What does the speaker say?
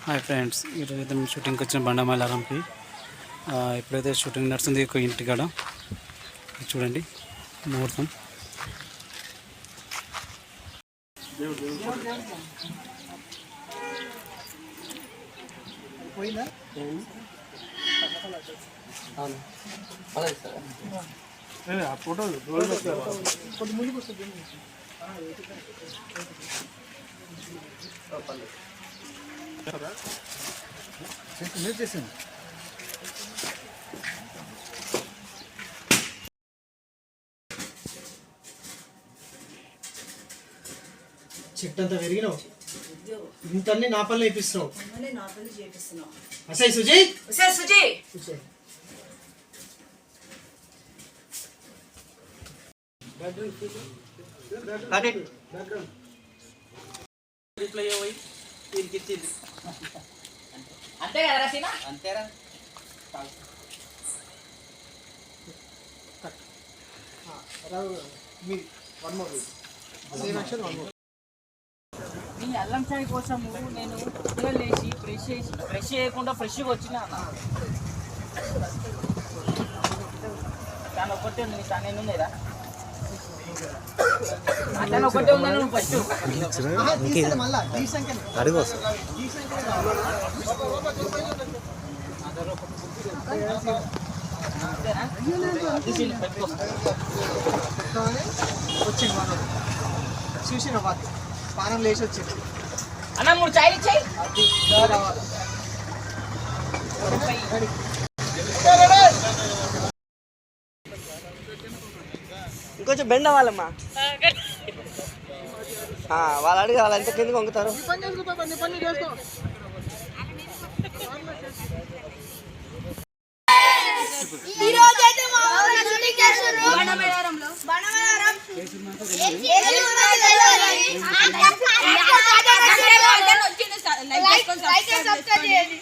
Hi friends, ఈరోజైతే మేము షూటింగ్కి వచ్చిన బండమల్లారంకి. ఇప్పుడైతే షూటింగ్ నడుస్తుంది ఒక ఇంటికాడ. చూడండి ముహూర్తం. చెట్టంతా పెరిగినావు, ఇంతన్నీ నా పనులు వేపిస్తున్నావు. అసలు సుజయ్ అంతే కదా రసీనా? అంతేరా. నీ అల్లం చాయ్ కోసము నేను ఉదయం లేచి ఫ్రెష్ చేయకుండా ఫ్రెష్గా వచ్చినా తను ఒకటే ఉంది, తను ఎన్ని ఉన్నాయిరా? తను ఒకటే ఉందని నువ్వు ఫస్ట్ వచ్చింది మనం చూసిన పానం లేచి వచ్చింది. అన్న 3 చాయలు ఇచ్చాయి. ఇంకొంచెం బెండ్ అవ్వాలమ్మా. వాళ్ళు అడిగి వాళ్ళు ఎంత కిందకి వంగుతారు. లైక్ సబ్స్క్రైబ్ చేయండి.